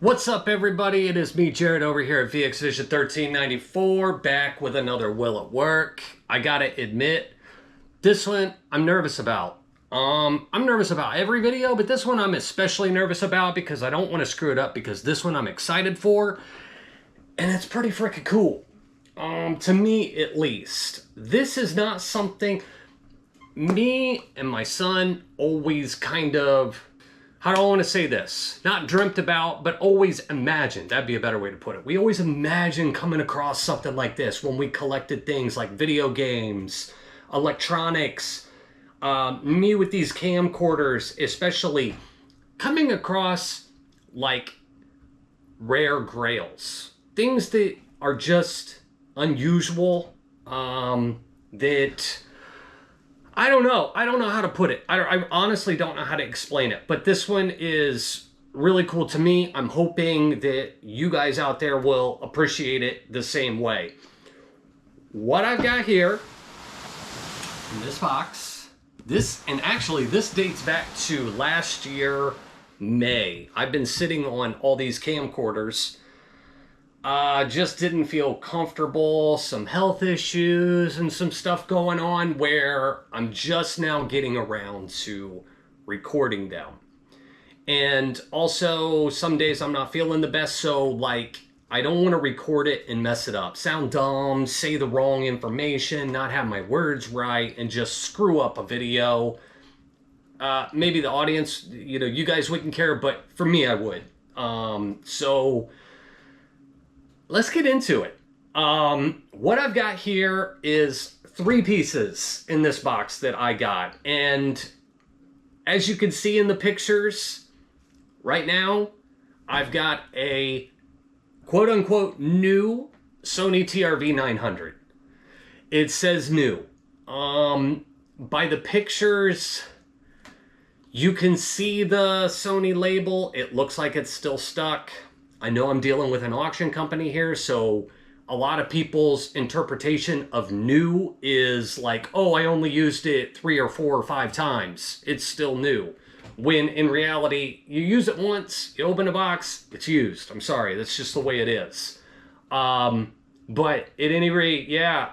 What's up, everybody? It is me, Jared, over here at VX Vision 1394, back with another Will at Work. I gotta admit, this one I'm nervous about. I'm nervous about every video, but this one I'm especially nervous about because I don't want to screw it up, because this one I'm excited for, and it's pretty freaking cool. To me, at least. This is not something me and my son always kind of, how do I want to say this? Not dreamt about, but always imagined. That'd be a better way to put it. We always imagined coming across something like this when we collected things like video games, electronics, me with these camcorders, especially coming across like rare grails. Things that are just unusual, that I don't know how to put it. I honestly don't know how to explain it, but this one is really cool to me. I'm hoping that you guys out there will appreciate it the same way. What I've got here in this box, this dates back to last year, May. I've been sitting on all these camcorders. Just didn't feel comfortable, some health issues and some stuff going on where I'm just now getting around to recording them. And also some days I'm not feeling the best, so like I don't want to record it and mess it up, sound dumb, say the wrong information, not have my words right, and just screw up a video. Maybe the audience, you guys wouldn't care, but for me I would. So let's get into it. What I've got here is 3 pieces in this box that I got. And as you can see in the pictures, right now, I've got a quote-unquote new Sony TRV900. It says new. By the pictures, you can see the Sony label. It looks like it's still stuck. I know I'm dealing with an auction company here, so a lot of people's interpretation of new is like, oh, I only used it 3 or 4 or 5 times. It's still new. When in reality, you use it once, you open a box, it's used. I'm sorry, that's just the way it is. But at any rate, yeah,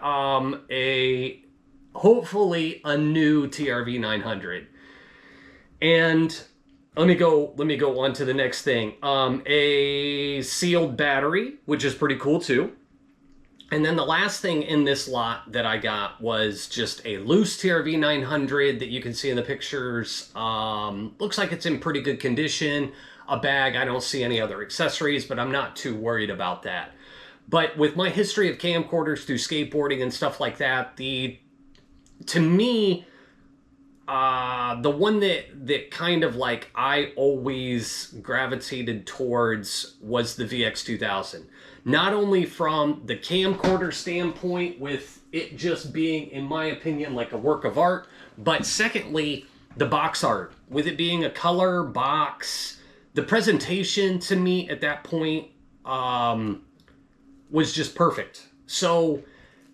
hopefully a new TRV900. And let me go on to the next thing. A sealed battery, which is pretty cool too. And then the last thing in this lot that I got was just a loose TRV900 that you can see in the pictures. Looks like it's in pretty good condition. A bag, I don't see any other accessories, but I'm not too worried about that. But with my history of camcorders through skateboarding and stuff like that, to me, the one that kind of like I always gravitated towards was the VX2000. Not only from the camcorder standpoint, with it just being, in my opinion, like a work of art, but secondly, the box art. With it being a color box, the presentation to me at that point was just perfect. So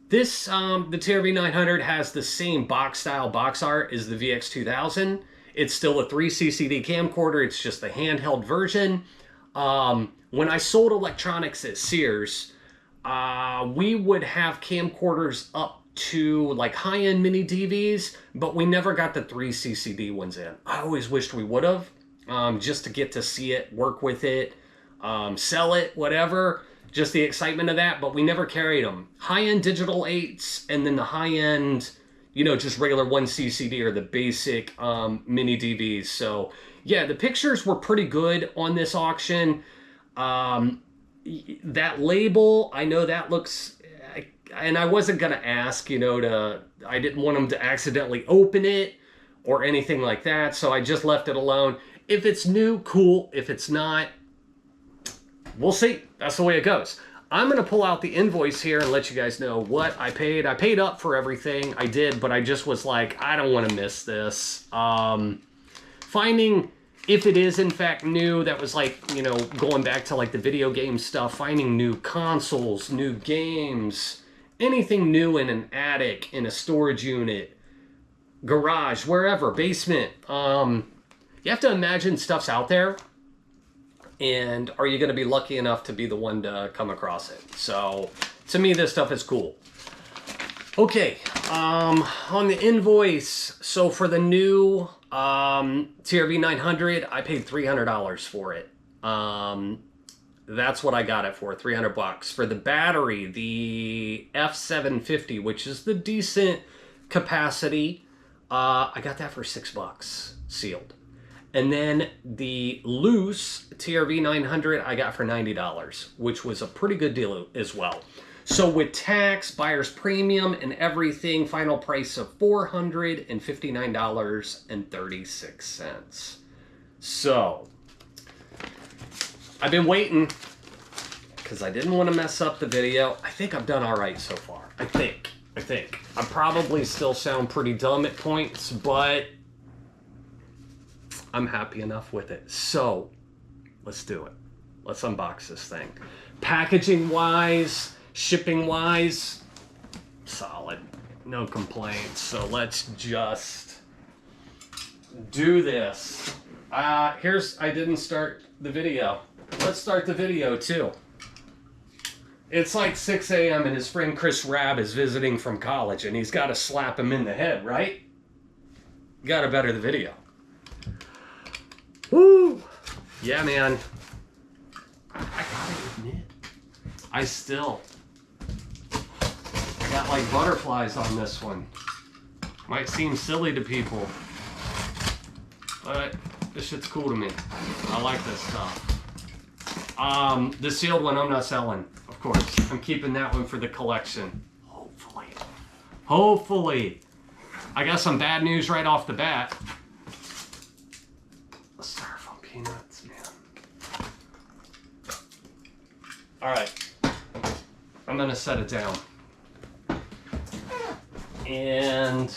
this, the TRV900 has the same box style box art as the VX2000. It's still a 3CCD camcorder. It's just the handheld version. When I sold electronics at Sears, we would have camcorders up to like high-end MiniDVs, but we never got the 3CCD ones in. I always wished we would have, just to get to see it, work with it, sell it, whatever. Just the excitement of that, but we never carried them. High-end digital 8s, and then the high-end, just regular 1CCD or the basic MiniDVs. So yeah, the pictures were pretty good on this auction. That label, I know that looks, and I wasn't gonna ask, I didn't want them to accidentally open it or anything like that, so I just left it alone. If it's new, cool. If it's not, we'll see. That's the way it goes. I'm going to pull out the invoice here and let you guys know what I paid. I paid up for everything. I did, but I just was like, I don't want to miss this. Finding, if it is in fact new, that was like, going back to like the video game stuff, finding new consoles, new games, anything new in an attic, in a storage unit, garage, wherever, basement. You have to imagine stuff's out there. And are you going to be lucky enough to be the one to come across it? So to me, this stuff is cool. Okay, on the invoice, so for the new TRV900, I paid $300 for it. That's what I got it for, 300 bucks. For the battery, the F750, which is the decent capacity, I got that for $6 sealed. And then the loose TRV900 I got for $90, which was a pretty good deal as well. So with tax, buyer's premium, and everything, final price of $459.36. So I've been waiting because I didn't want to mess up the video. I think I've done all right so far. I think. I probably still sound pretty dumb at points, but I'm happy enough with it. So let's do it. Let's unbox this thing. Packaging wise, shipping wise, solid. No complaints. So let's just do this. I didn't start the video. Let's start the video too. It's like 6 a.m. and his friend Chris Rabb is visiting from college and he's got to slap him in the head, right? You got to better the video. Woo! Yeah, man. I gotta admit, I got like butterflies on this one. Might seem silly to people, but this shit's cool to me. I like this stuff. The sealed one I'm not selling, of course. I'm keeping that one for the collection. Hopefully. I got some bad news right off the bat. Styrofoam peanuts, man. All right. I'm gonna set it down. And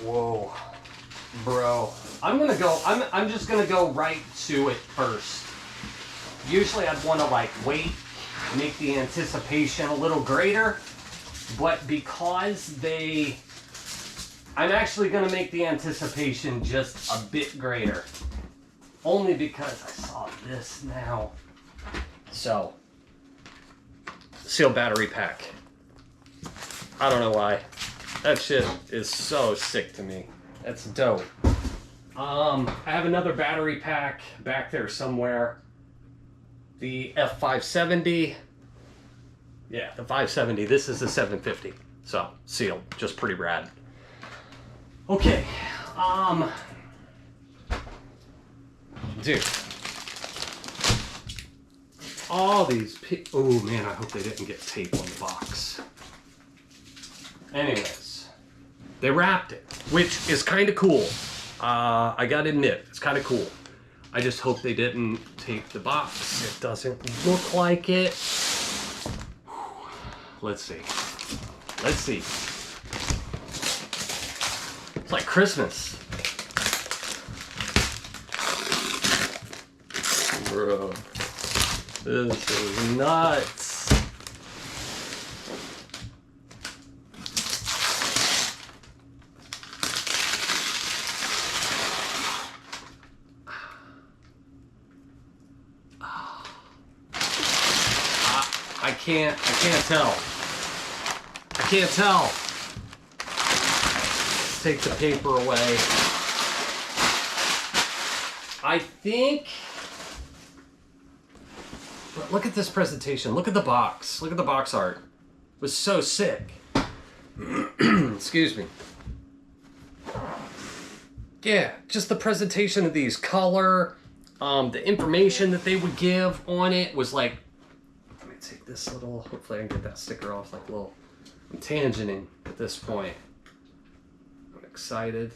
whoa, bro. I'm just gonna go right to it first. Usually I'd want to like wait, make the anticipation a little greater, but because I'm actually gonna make the anticipation just a bit greater. Only because I saw this now. So, sealed battery pack. I don't know why. That shit is so sick to me. That's dope. I have another battery pack back there somewhere. The F570. Yeah, the 570. This is the 750. So, sealed. Just pretty rad. Okay. Dude. All these oh man, I hope they didn't get tape on the box. Anyways, they wrapped it, which is kind of cool. I gotta admit, it's kind of cool. I just hope they didn't tape the box. It doesn't look like it. Let's see. Let's see. It's like Christmas. Bro, this is nuts. I can't tell. I can't tell. Let's take the paper away. I think, but look at this presentation. Look at the box. Look at the box art. It was so sick. Excuse me. Yeah, just the presentation of these color, the information that they would give on it was like, let me take this little, hopefully I can get that sticker off, like a little, I'm tangenting at this point. I'm excited.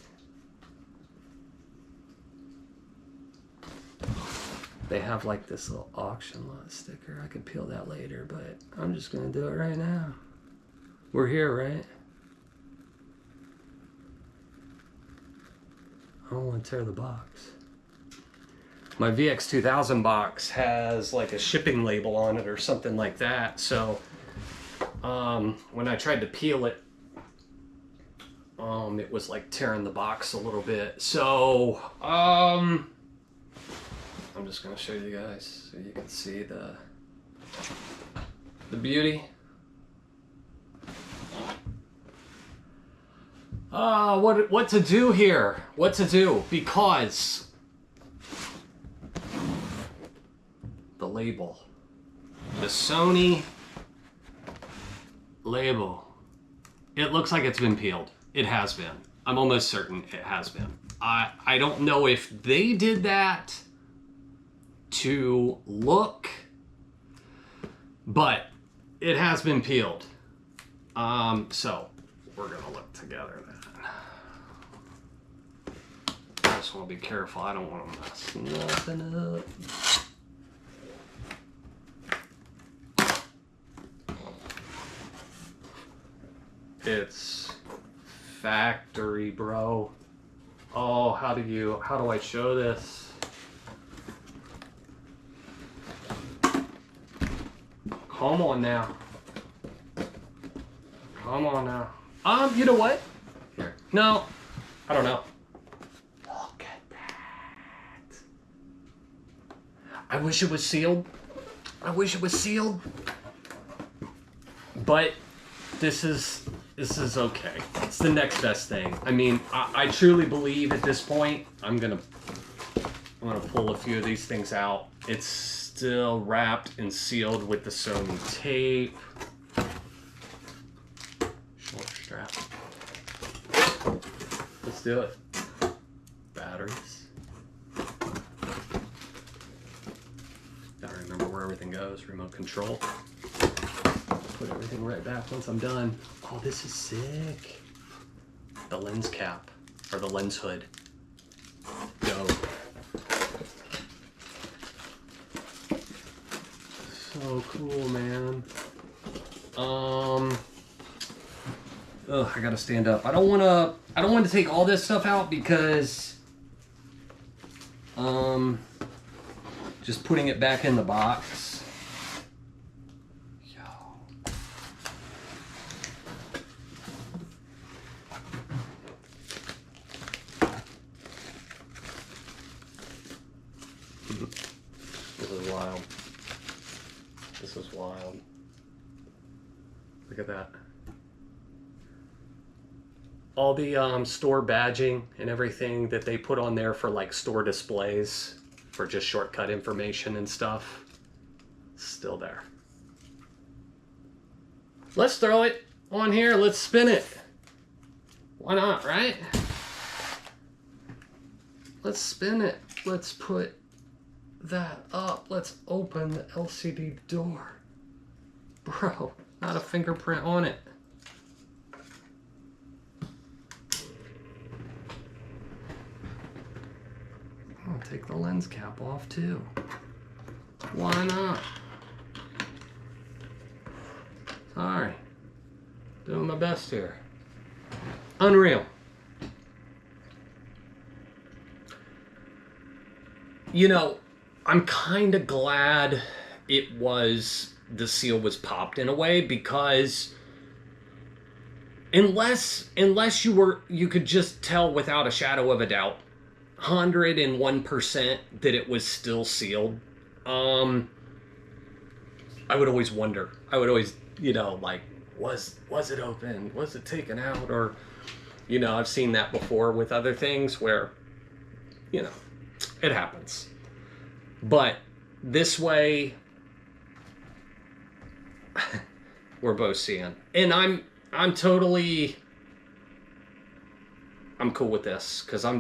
They have like this little auction lot sticker. I could peel that later, but I'm just gonna do it right now. We're here, right? I don't want to tear the box. My VX2000 box has like a shipping label on it or something like that. So when I tried to peel it, it was like tearing the box a little bit. So I'm just gonna show you guys so you can see the beauty. What to do here? What to do? Because the label, the Sony label, it looks like it's been peeled. It has been. I'm almost certain it has been. I don't know if they did that to look, but it has been peeled. So we're gonna look together then. I just want to be careful. I don't want to mess nothing up. It's factory, bro. Oh, how do I show this? Come on now. Come on now. You know what? Here. No, I don't know. Look at that. I wish it was sealed. I wish it was sealed. But this is okay. It's the next best thing. I mean, I truly believe at this point, I'm gonna pull a few of these things out. It's still wrapped and sealed with the Sony tape. Short strap. Let's do it. Batteries. Gotta remember where everything goes. Remote control. Put everything right back once I'm done. Oh, this is sick. The lens cap, or the lens hood. Go. So cool, man. I gotta stand up. I don't want to take all this stuff out because just putting it back in the box. This is wild. This is wild. Look at that. All the store badging and everything that they put on there for like store displays for just shortcut information and stuff, still there. Let's throw it on here. Let's spin it. Why not, right? Let's spin it. Let's put that up. Let's open the LCD door. Bro, not a fingerprint on it. I'll take the lens cap off too. Why not? Sorry. Doing my best here. Unreal. You know, I'm kind of glad the seal was popped in a way, because unless you could just tell without a shadow of a doubt, 101% that it was still sealed, I would always wonder. I would always, like, was it open? Was it taken out? Or, I've seen that before with other things where, it happens. But this way, we're both seeing. And I'm cool with this, because I'm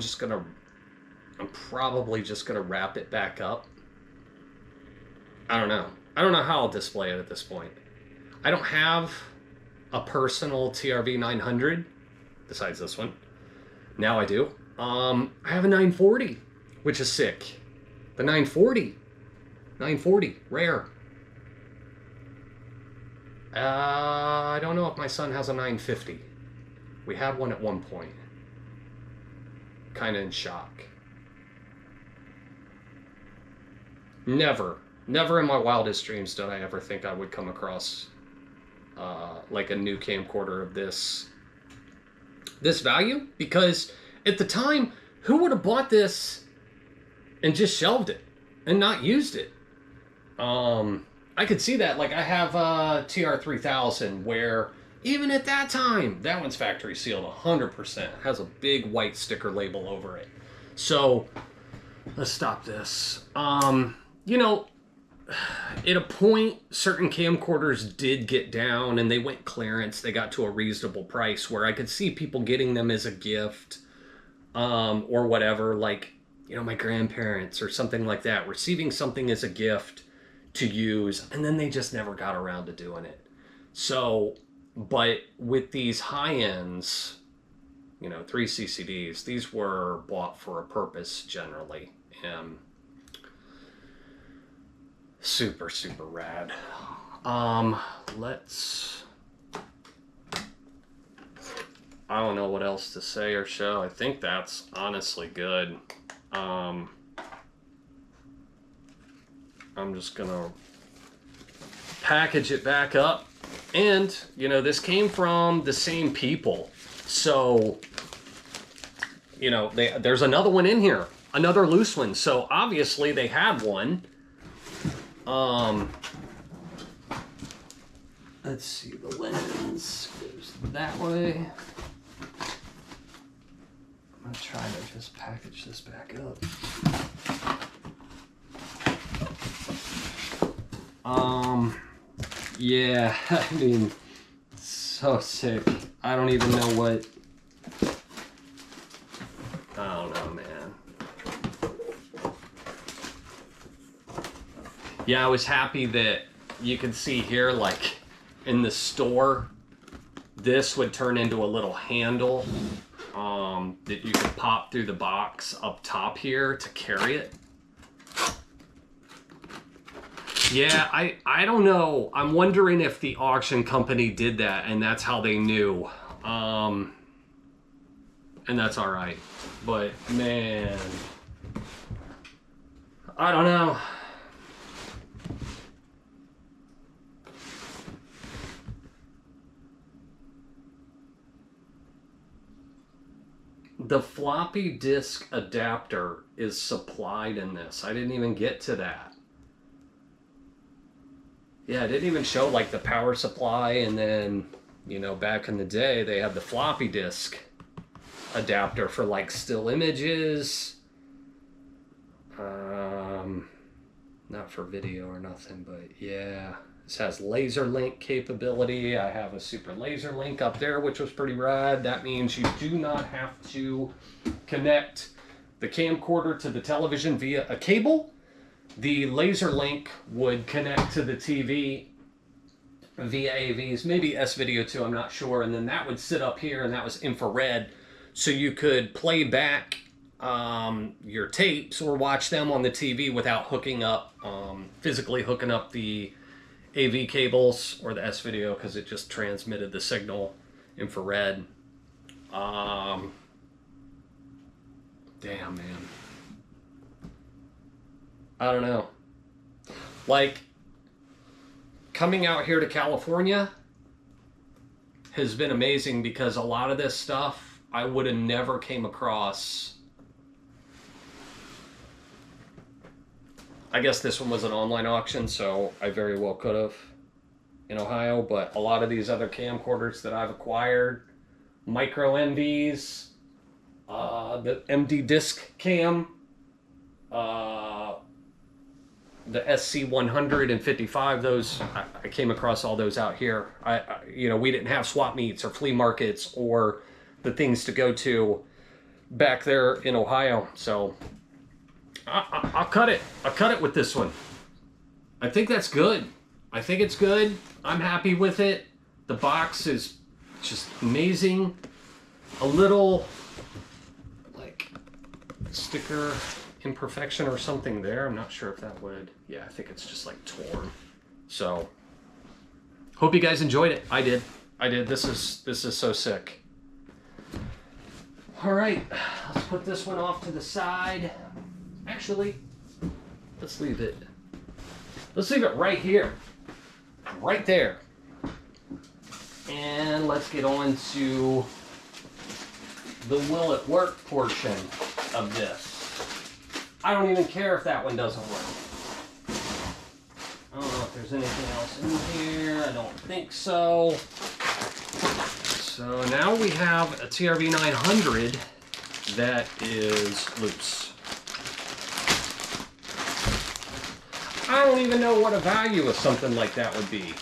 probably just gonna wrap it back up. I don't know how I'll display it at this point. I don't have a personal TRV900 besides this one. Now I do. I have a 940, which is sick. The 940, rare. I don't know if my son has a 950. We had one at one point. Kind of in shock. Never in my wildest dreams did I ever think I would come across like a new camcorder of this value, because at the time, who would have bought this and just shelved it? and not used it. I could see that. Like I have a TR-3000 where even at that time, that one's factory sealed 100%. Has a big white sticker label over it. So let's stop this. You know, at a point, certain camcorders did get down and they went clearance. They got to a reasonable price where I could see people getting them as a gift, or whatever, like, you know, my grandparents or something like that, receiving something as a gift to use, and then they just never got around to doing it. So, but with these high ends, you know, 3CCDs, these were bought for a purpose generally. And super, super rad. Let's, I don't know what else to say or show. I think that's honestly good. I'm just gonna package it back up. And, you know, this came from the same people. So, you know, there's another one in here, another loose one. So obviously they had one. Let's see, the lens goes that way. I'm gonna try to just package this back up. Yeah, I mean, so sick. I don't even know what, I don't know, man. Yeah, I was happy that you can see here, like in the store, this would turn into a little handle that you could pop through the box up top here to carry it. Yeah, I don't know. I'm wondering if the auction company did that and that's how they knew. And that's all right. But man, I don't know. The floppy disk adapter is supplied in this. I didn't even get to that. Yeah, it didn't even show like the power supply, and then, you know, back in the day they had the floppy disk adapter for like still images. Not for video or nothing, but yeah. This has laser link capability. I have a super laser link up there, which was pretty rad. That means you do not have to connect the camcorder to the television via a cable. The laser link would connect to the TV via AVs, maybe S-Video too, I'm not sure. And then that would sit up here, and that was infrared. So you could play back your tapes or watch them on the TV without hooking up, physically hooking up the AV cables or the S-Video, because it just transmitted the signal infrared. Damn, man. I don't know. Like, coming out here to California has been amazing, because a lot of this stuff I would have never came across. I guess this one was an online auction, so I very well could have in Ohio, but a lot of these other camcorders that I've acquired, micro MVs, the MD disc cam, the SC100 and 55, those I came across all those out here. You know, we didn't have swap meets or flea markets or the things to go to back there in Ohio, so I'll cut it. I'll cut it with this one. I think that's good. I think it's good. I'm happy with it. The box is just amazing. A little like sticker imperfection or something there. I'm not sure if that would. Yeah, I think it's just like torn. So hope you guys enjoyed it. I did. This is so sick. All right, let's put this one off to the side. Actually, let's leave it right here, right there. And let's get on to the will it work portion of this. I don't even care if that one doesn't work. I don't know if there's anything else in here. I don't think so. So now we have a TRV900 that is loose. I don't even know what a value of something like that would be.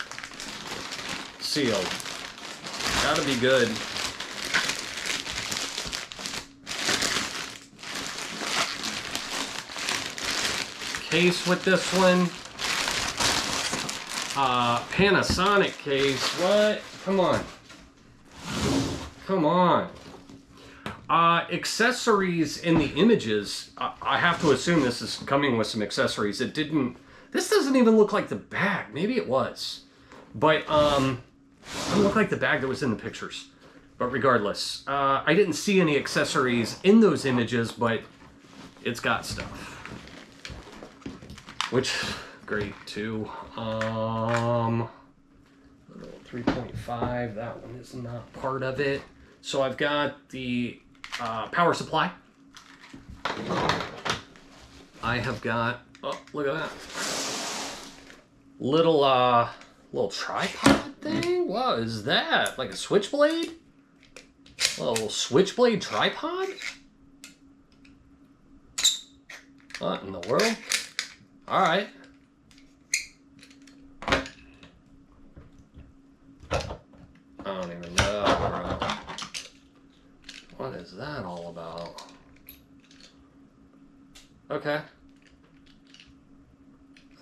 Sealed. Gotta be good. Case with this one. Panasonic case. What? Come on. Come on. Accessories in the images. I have to assume this is coming with some accessories. It didn't. This doesn't even look like the bag. Maybe it was. But, it doesn't look like the bag that was in the pictures. But regardless, I didn't see any accessories in those images, but it's got stuff. Which, great too. 3.5, that one is not part of it. So I've got the power supply. I have got, oh, look at that. Little tripod thing? What is that? Like a switchblade? A little switchblade tripod? What in the world? Alright. I don't even know, bro. What is that all about? Okay.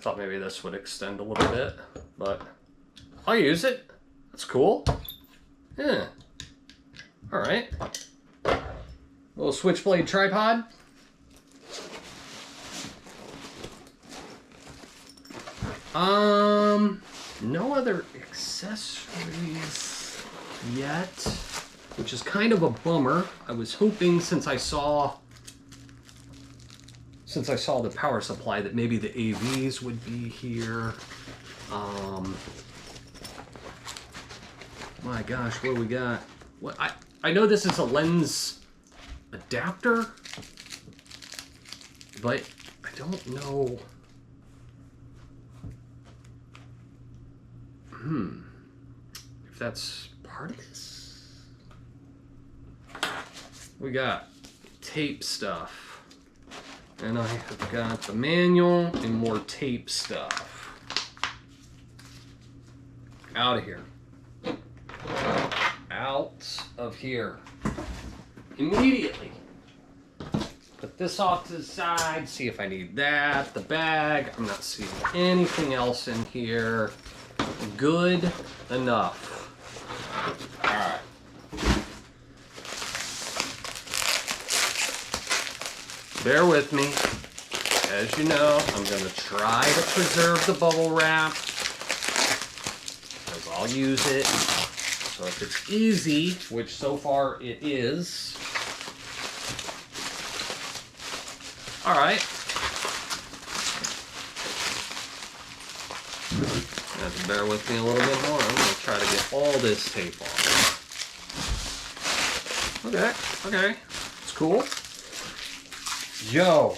Thought maybe this would extend a little bit, but I'll use it. That's cool. Yeah. Alright. Little switchblade tripod. No other accessories yet, which is kind of a bummer. I was hoping since I saw the power supply that maybe the AVs would be here. My gosh, what do we got? What I know this is a lens adapter, but I don't know. If that's part of this. We got tape stuff. And I have got the manual and more tape stuff. Out of here. Out of here. Immediately. Put this off to the side, see if I need that. The bag, I'm not seeing anything else in here. Good enough. Alright. Bear with me. As you know, I'm going to try to preserve the bubble wrap, because I'll use it. So if it's easy, which so far it is. Alright. You have to bear with me a little bit more. I'm going to try to get all this tape off. Okay, okay. It's cool. Yo.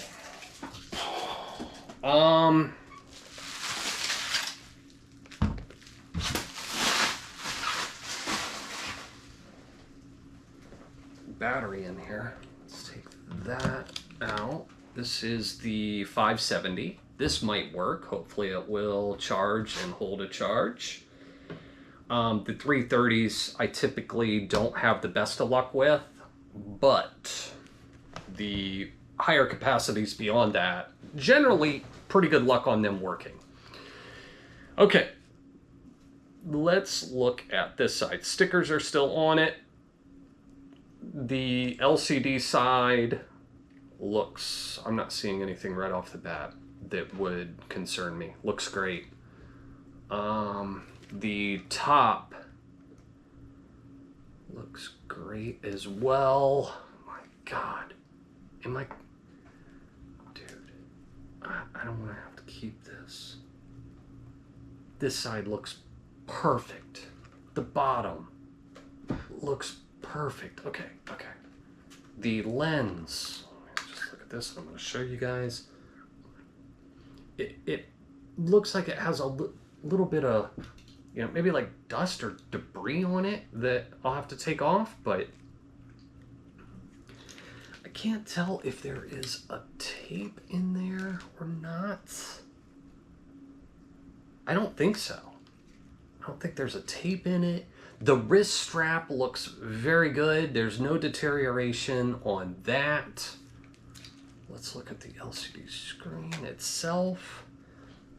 Battery in here. Let's take that out. This is the 570. This might work. Hopefully it will charge and hold a charge. The 330s I typically don't have the best of luck with, but the higher capacities beyond that, generally pretty good luck on them working. Okay, let's look at this side. Stickers are still on it. The LCD side looks, I'm not seeing anything right off the bat that would concern me. Looks great. The top looks great as well. My God. Am I... Dude, I don't want to have to keep this. This side looks perfect. The bottom looks perfect. Okay, okay. The lens. Just look at this. I'm going to show you guys. It looks like it has a little bit of, you know, maybe like dust or debris on it that I'll have to take off, but I can't tell if there is a tape in there or not. I don't think so. I don't think there's a tape in it. The wrist strap looks very good. There's no deterioration on that. Let's look at the LCD screen itself.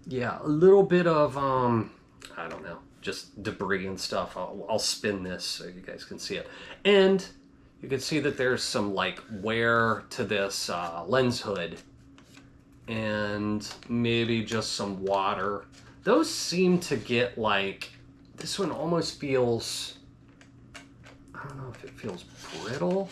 Yeah, a little bit of, I don't know, just debris and stuff. I'll spin this so you guys can see it. And you can see that there's some like wear to this lens hood and maybe just some water. Those seem to get like, this one almost feels, I don't know if it feels brittle.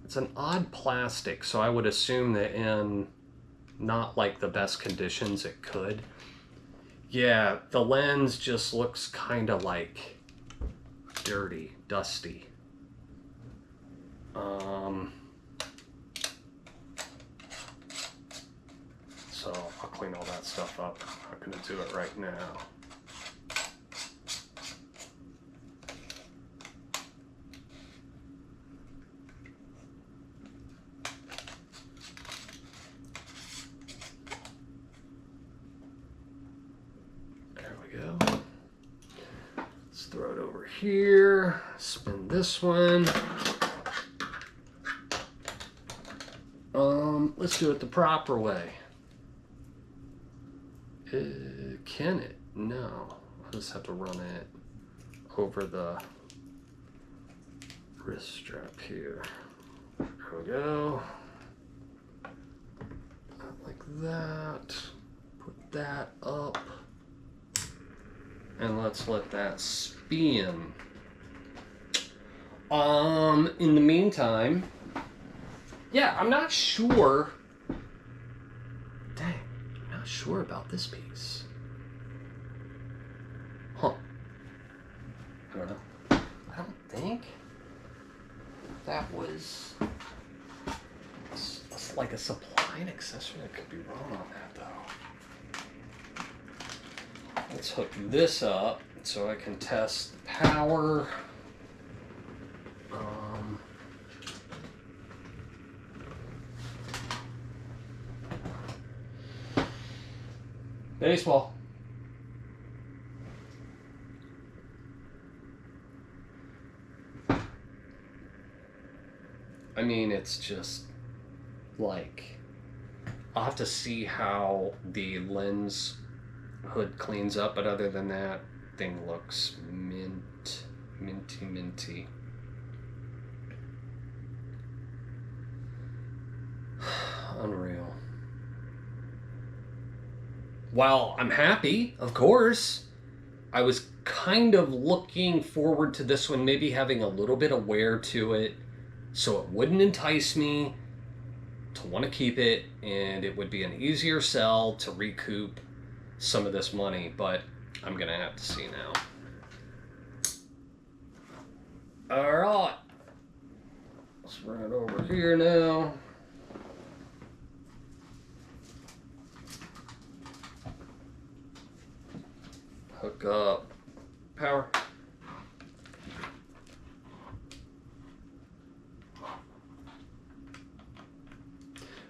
It's an odd plastic, so I would assume that in not like the best conditions it could. Yeah, the lens just looks kind of like dirty, dusty. So I'll clean all that stuff up. I'm not going to do it right now. There we go. Let's throw it over here. Spin this one. Let's do it the proper way. Can it? No. I just have to run it over the wrist strap here. There we go. Like that. Put that up. And let's let that spin. In the meantime, yeah, I'm not sure. Dang, I'm not sure about this piece. Huh. I don't know. I don't think that was like a supply and accessory. I could be wrong on that though. Let's hook this up so I can test the power. Baseball. I mean, it's just like, I'll have to see how the lens hood cleans up, but other than that, thing looks minty. Unreal. While I'm happy, of course, I was kind of looking forward to this one maybe having a little bit of wear to it so it wouldn't entice me to want to keep it, and it would be an easier sell to recoup some of this money, but I'm gonna have to see now. All right, let's bring it over here now. Hook up power.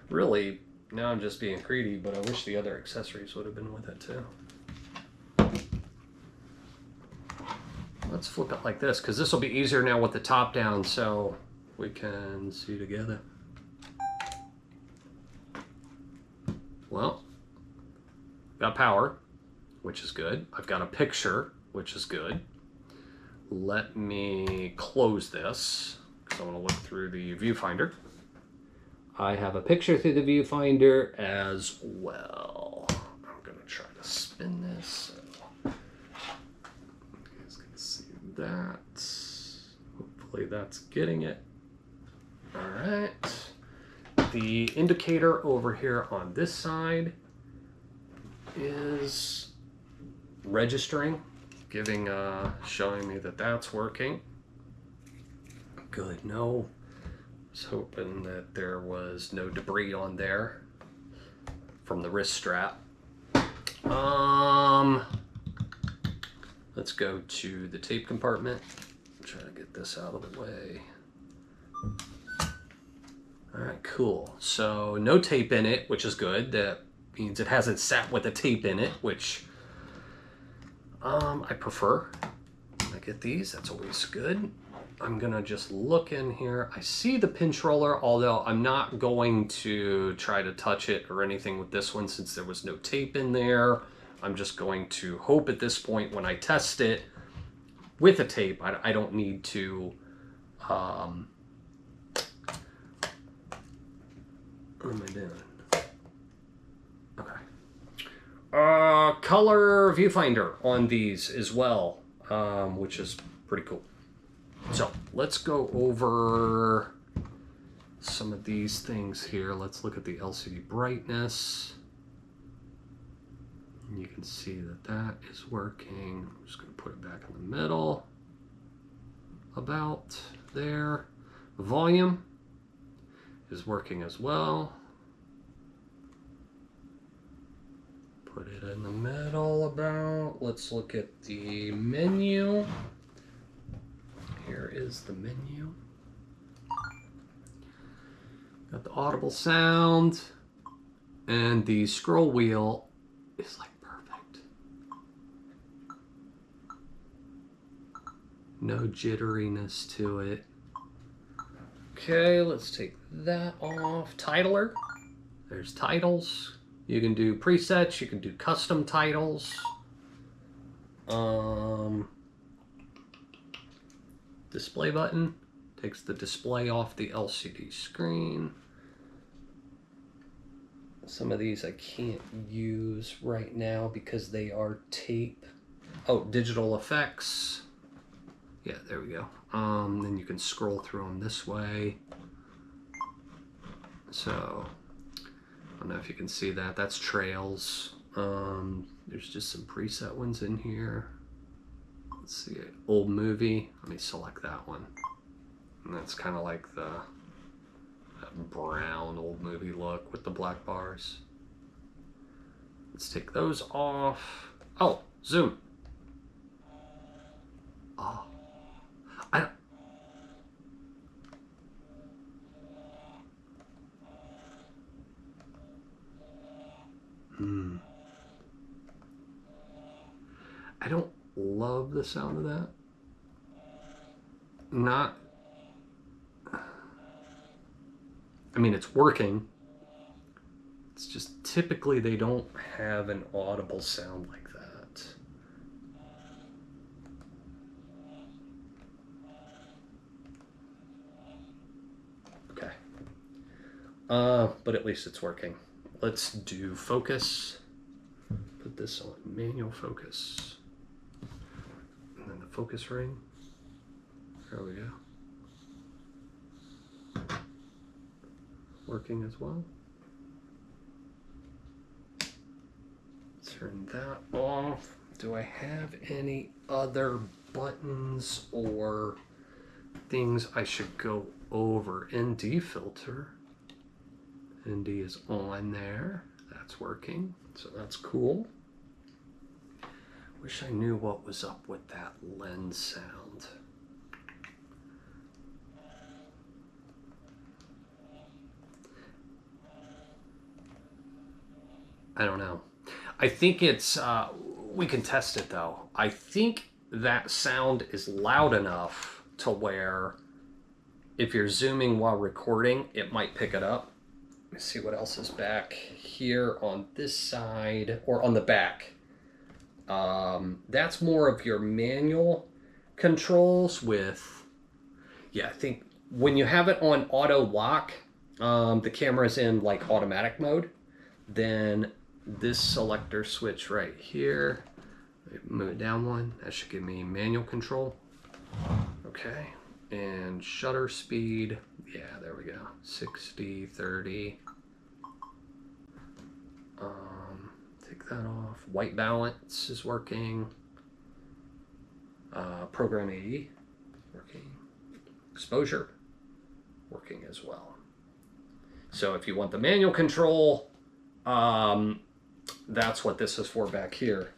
Really, now I'm just being greedy, but I wish the other accessories would have been with it too. Let's flip it like this, because this will be easier now with the top down so we can see together. Well, got power, which is good. I've got a picture, which is good. Let me close this, because I want to look through the viewfinder. I have a picture through the viewfinder as well. I'm going to try to spin this. So you guys can see that. Hopefully that's getting it. All right. The indicator over here on this side is registering. giving, showing me that that's working. Good, no. I was hoping that there was no debris on there from the wrist strap. Let's go to the tape compartment. Try to get this out of the way. All right, cool. So no tape in it, which is good. That means it hasn't sat with a tape in it, which I prefer. When I get these, that's always good. I'm gonna just look in here. I see the pinch roller, although I'm not going to try to touch it or anything with this one since there was no tape in there. I'm just going to hope at this point when I test it with a tape, I don't need to, what am I doing? Okay. Color viewfinder on these as well, which is pretty cool. So let's go over some of these things here. Let's look at the LCD brightness. You can see that that is working. I'm just going to put it back in the middle, about there. Volume is working as well. Put it in the middle about. Let's look at the menu. Here is the menu. Got the audible sound, and the scroll wheel is like perfect. No jitteriness to it. Okay, let's take that off. Titler. There's titles. You can do presets, you can do custom titles. Display button takes the display off the LCD screen. Some of these I can't use right now because they are tape. Oh, digital effects. Yeah, there we go. Then you can scroll through them this way. So, I don't know if you can see that. That's trails. There's just some preset ones in here. Let's see, old movie. Let me select that one. And that's kind of like that brown old movie look with the black bars. Let's take those off. Oh, zoom. Oh, I don't. I don't love the sound of that. Not, I mean, it's working. It's just typically they don't have an audible sound like that. Okay. But at least it's working. Let's do focus. Put this on manual focus. And then the focus ring. There we go. Working as well. Turn that off. Do I have any other buttons or things I should go over? ND filter. ND is on there. That's working. So that's cool. Wish I knew what was up with that lens sound. I don't know. I think it's, we can test it though. I think that sound is loud enough to where if you're zooming while recording, it might pick it up. Let me see what else is back here on this side or on the back. That's more of your manual controls with, yeah, I think when you have it on auto lock, the camera's in like automatic mode, then this selector switch right here, move it down one, that should give me manual control. Okay, and shutter speed, yeah, there we go, 60, 30. Take that off. White balance is working. Program AE, working. Exposure, working as well. So if you want the manual control, that's what this is for back here.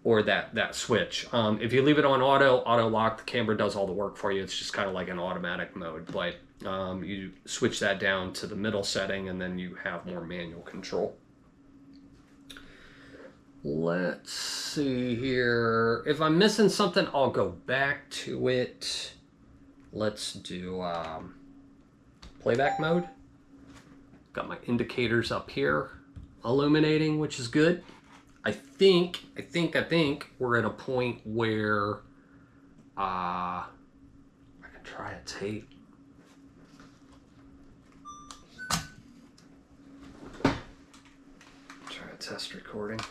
Or that switch. If you leave it on auto lock, the camera does all the work for you. It's just kind of like an automatic mode. But you switch that down to the middle setting and then you have more manual control. Let's see here. If I'm missing something, I'll go back to it. Let's do playback mode. Got my indicators up here illuminating, which is good. I think we're at a point where I can try a tape. Try a test recording.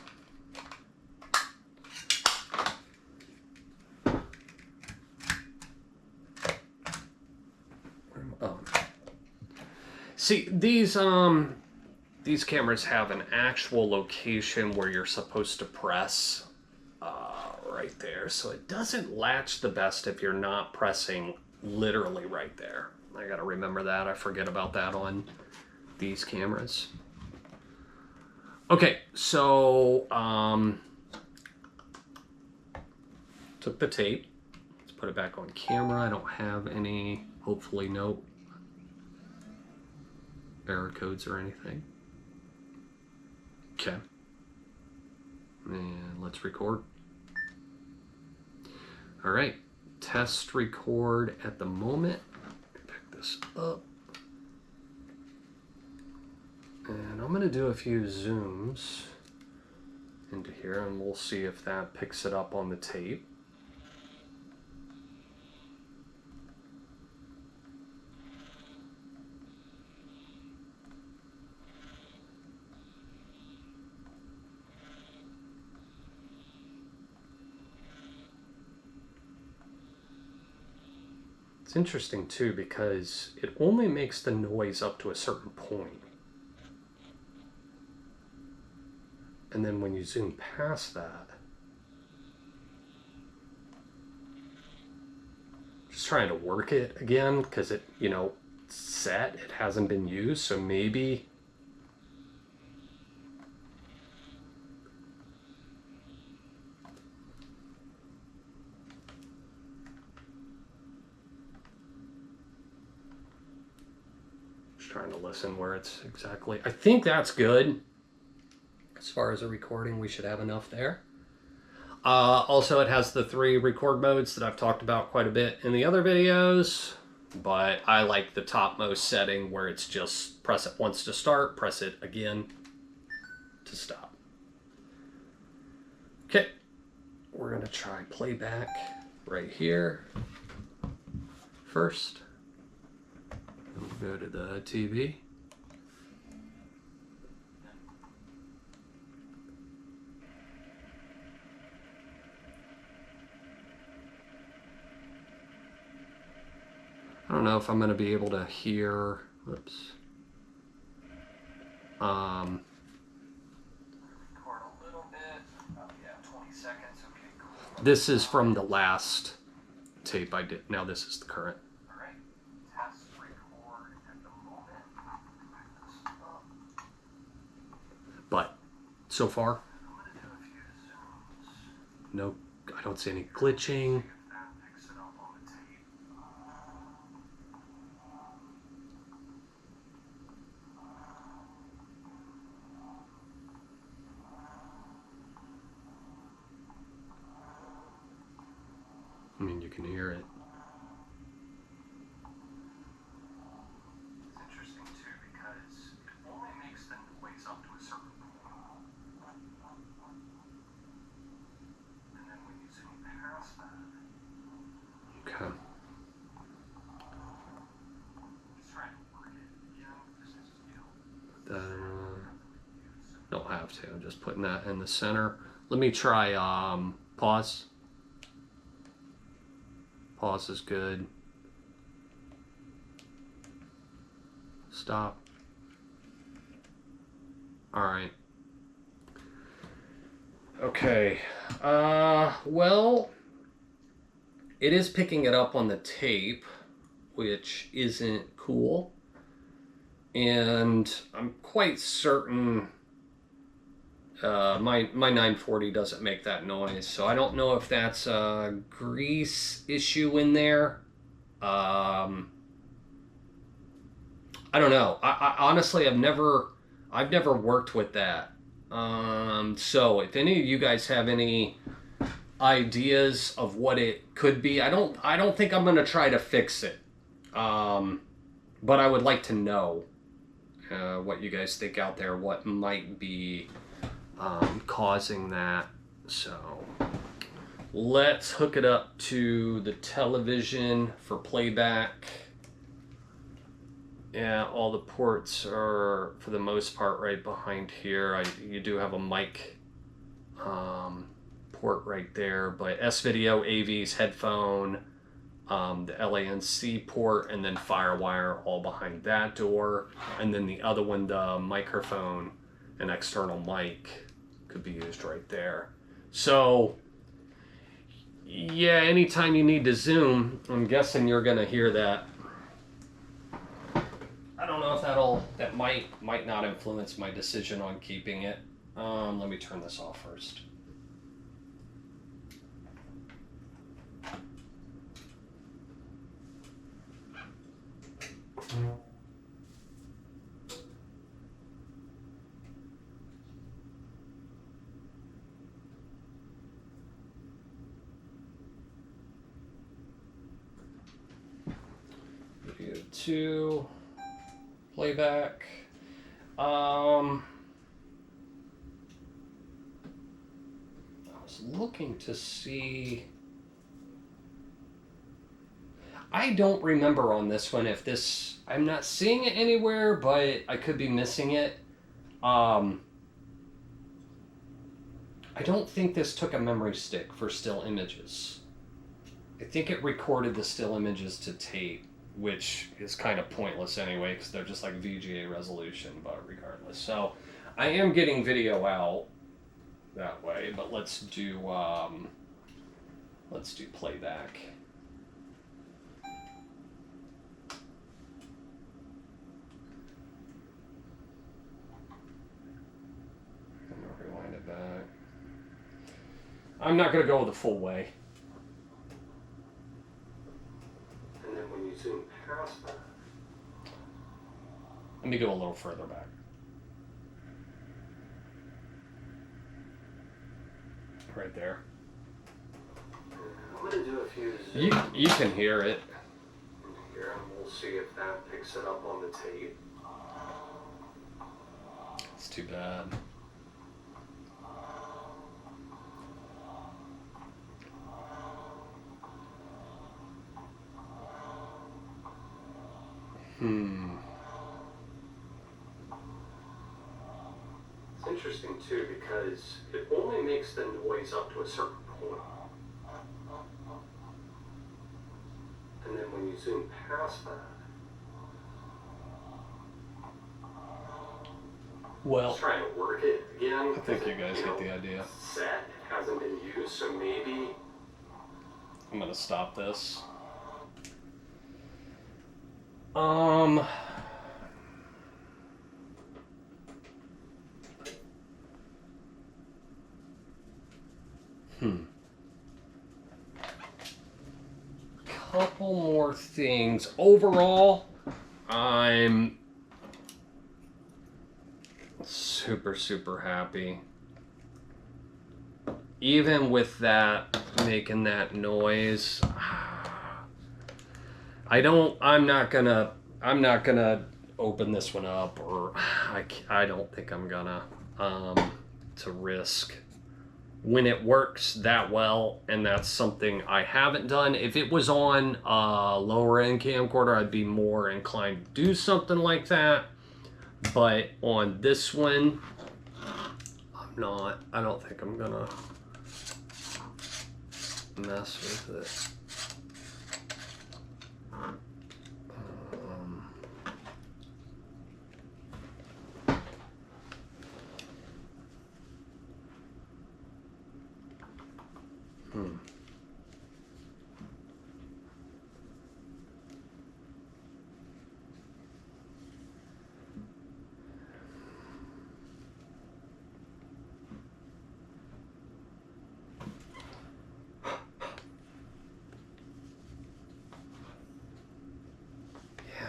Oh. See, these cameras have an actual location where you're supposed to press right there. So it doesn't latch the best if you're not pressing literally right there. I gotta remember that. I forget about that on these cameras. Okay, so took the tape. Let's put it back on camera. I don't have any, hopefully no error codes or anything. Okay. And let's record. All right. Test record at the moment. Pick this up. And I'm going to do a few zooms into here and we'll see if that picks it up on the tape. It's interesting too because it only makes the noise up to a certain point. And then when you zoom past that, just trying to work it again because it, you know, set, it hasn't been used, so maybe trying to listen where it's exactly. I think that's good. As far as a recording, we should have enough there. Also, it has the 3 record modes that I've talked about quite a bit in the other videos, but I like the topmost setting where it's just press it once to start, press it again to stop. Okay, we're gonna try playback right here first. We'll go to the TV. I don't know if I'm going to be able to hear, whoops. Record a little bit. Oh, yeah, 20 seconds. Okay, cool. This is from the last tape I did. Now this is the current. All right. Test record at the moment. But so far, I'm going to do a few zooms. No, I don't see any glitching. I mean, you can hear it. It's interesting too because it only makes the noise up to a certain point. And then when you zoom past that. Okay. Just trying to work it. You know, this is, you know. Don't have to. I'm just putting that in the center. Let me try pause. Pause is good. Stop. All right. Okay. Well, it is picking it up on the tape, which isn't cool. And I'm quite certain my 940 doesn't make that noise. So I don't know if that's a grease issue in there. I don't know. I honestly, I've never worked with that. So if any of you guys have any ideas of what it could be, I don't think I'm gonna try to fix it. But I would like to know what you guys think out there, what might be causing that. So let's hook it up to the television for playback. Yeah, all the ports are, for the most part, right behind here. You do have a mic port right there, but S-Video, AVs, headphone, the LANC port, and then FireWire all behind that door. And then the other one, the microphone and external mic, could be used right there. So, yeah, anytime you need to zoom, I'm guessing you're gonna hear that. I don't know if that might not influence my decision on keeping it. Let me turn this off first. Video 2, playback. I was looking to see. I don't remember on this one if this. I'm not seeing it anywhere, but I could be missing it. I don't think this took a memory stick for still images. I think it recorded the still images to tape, which is kind of pointless anyway because they're just like VGA resolution, but regardless. So I am getting video out that way, but let's do playback. I'm gonna rewind it back. I'm not gonna go the full way. And then when you zoom past that, Let me go a little further back. Right there. I'm going to do a few zooms. You can hear it. Here, and we'll see if that picks it up on the tape. It's too bad. It's interesting too because it only makes the noise up to a certain point. And then when you zoom past that, Well, it's trying to work it again. I think you guys get the idea. Set, it hasn't been used, so maybe I'm gonna stop this. Couple more things. Overall, I'm super happy. Even with that making that noise, I'm not gonna open this one up, or I don't think I'm gonna to risk when it works that well, and that's something I haven't done. If it was on a lower end camcorder, I'd be more inclined to do something like that, but on this one, I'm not. I don't think I'm gonna mess with it. Yeah,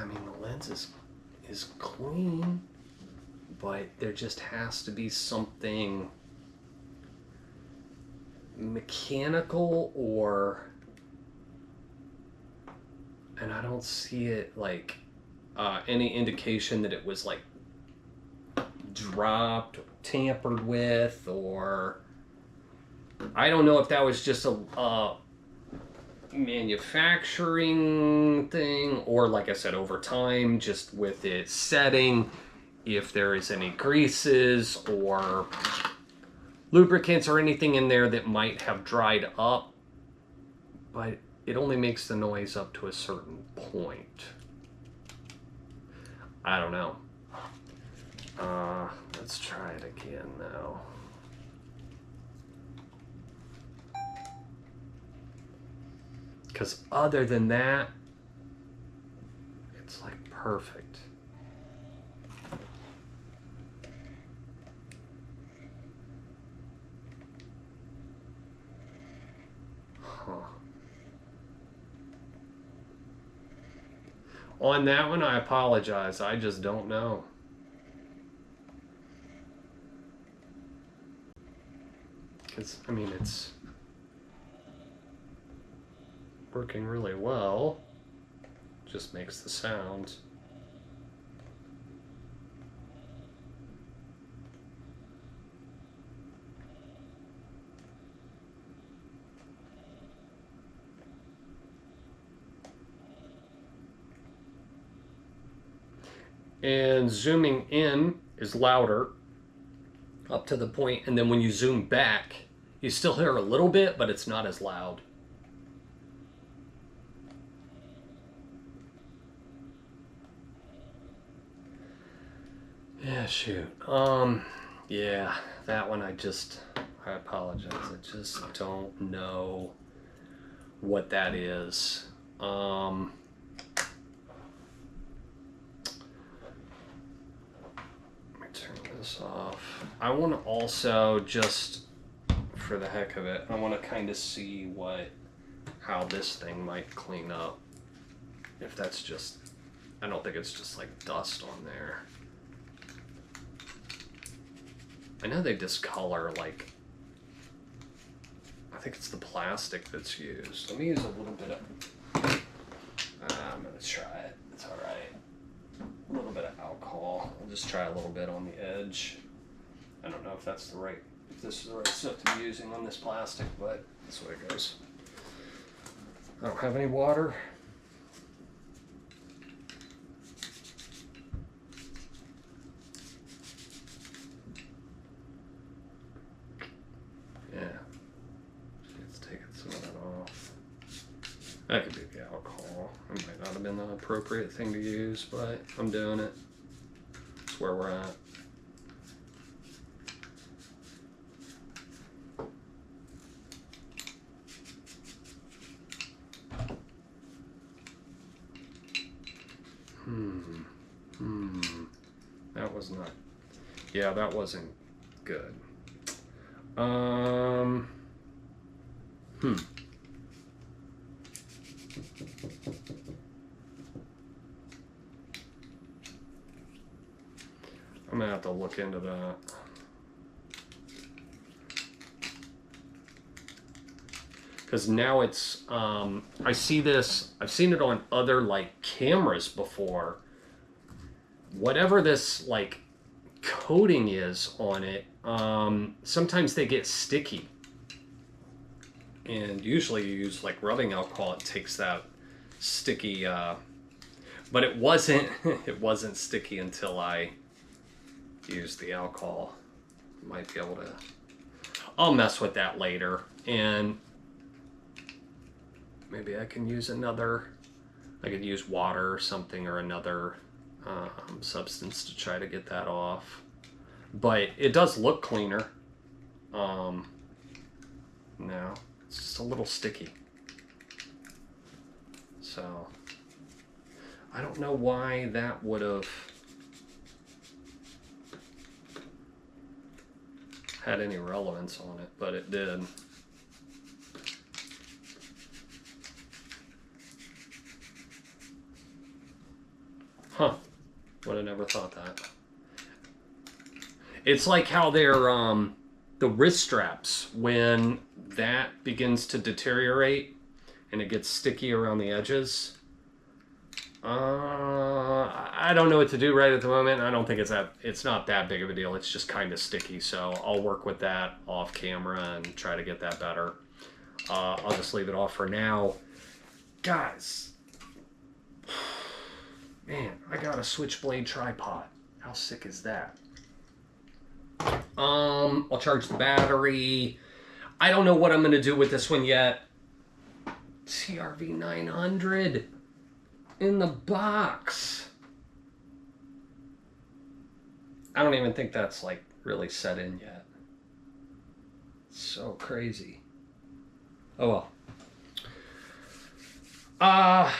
I mean, the lens is clean, but there just has to be something mechanical, or, and I don't see it like any indication that it was like dropped or tampered with, or I don't know if that was just a manufacturing thing, or like I said, over time, just with it setting, if there is any greases or lubricants or anything in there that might have dried up, but it only makes the noise up to a certain point. I don't know. Let's try it again now. Because other than that, it's like perfect. Huh. On that one, I apologize. I just don't know. Because, I mean, it's working really well. Just makes the sound. And zooming in is louder up to the point, and then when you zoom back, you still hear a little bit, but it's not as loud. Yeah, shoot. Yeah, that one I apologize. I just don't know what that is. Let me turn this off. I want to also, just for the heck of it, I want to kind of see how this thing might clean up. If that's just, I don't think it's just like dust on there. I know they discolor, like, I think it's the plastic that's used. Let me use a little bit of, I'm gonna try it, it's all right. A little bit of alcohol. I'll just try a little bit on the edge. I don't know if this is the right stuff to be using on this plastic, but that's the way it goes. I don't have any water. That could be the alcohol. It might not have been the appropriate thing to use, but I'm doing it. That's where we're at. That was not, yeah, that wasn't good. I'm gonna have to look into that. Because now it's, I see this, I've seen it on other like cameras before. Whatever this like coating is on it, sometimes they get sticky. And usually you use like rubbing alcohol, it takes that sticky, but it wasn't, it wasn't sticky until I used the alcohol. Might be able to, I'll mess with that later, and maybe I can use another, I could use water or something, or another substance to try to get that off. But it does look cleaner now. It's just a little sticky. So I don't know why that would have had any relevance on it, but it did. Huh. Would have never thought that. It's like how they're, the wrist straps, when that begins to deteriorate and it gets sticky around the edges. I don't know what to do right at the moment. I don't think it's not that big of a deal. It's just kind of sticky, so I'll work with that off camera and try to get that better. I'll just leave it off for now. Guys, man, I got a switchblade tripod. How sick is that? I'll charge the battery. I don't know what I'm going to do with this one yet. TRV900 in the box. I don't even think that's like really set in yet. So crazy. Oh well.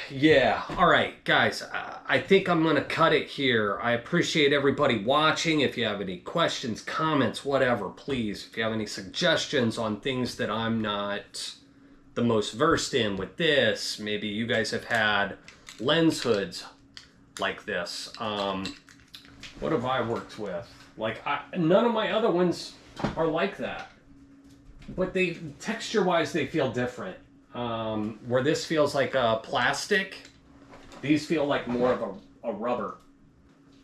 Yeah. All right, guys, I think I'm going to cut it here. I appreciate everybody watching. If you have any questions, comments, whatever, please. If you have any suggestions on things that I'm not the most versed in with this, maybe you guys have had lens hoods like this. What have I worked with? Like, none of my other ones are like that. But they, texture-wise, they feel different. Where this feels like a plastic, these feel like more of a rubber.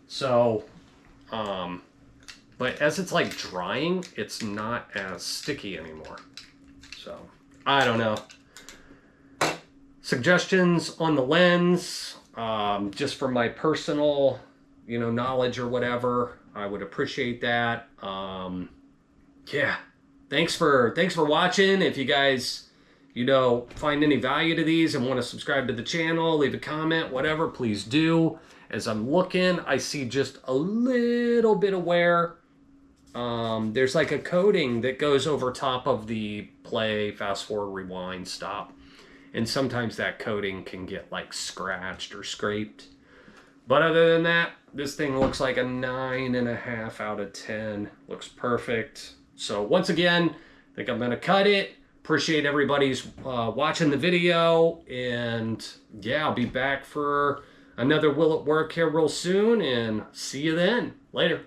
So, but as it's like drying, it's not as sticky anymore. So, I don't know. Suggestions on the lens, just for my personal, you know, knowledge or whatever, I would appreciate that. Yeah, thanks for watching. If you guys, you know, find any value to these and want to subscribe to the channel, leave a comment, whatever, please do. As I'm looking, I see just a little bit of wear. There's like a coating that goes over top of the play, fast forward, rewind, stop. And sometimes that coating can get like scratched or scraped. But other than that, this thing looks like a 9.5 out of 10. Looks perfect. So once again, I think I'm going to cut it. Appreciate everybody's watching the video, and yeah, I'll be back for another Will It Work here real soon, and see you then. Later.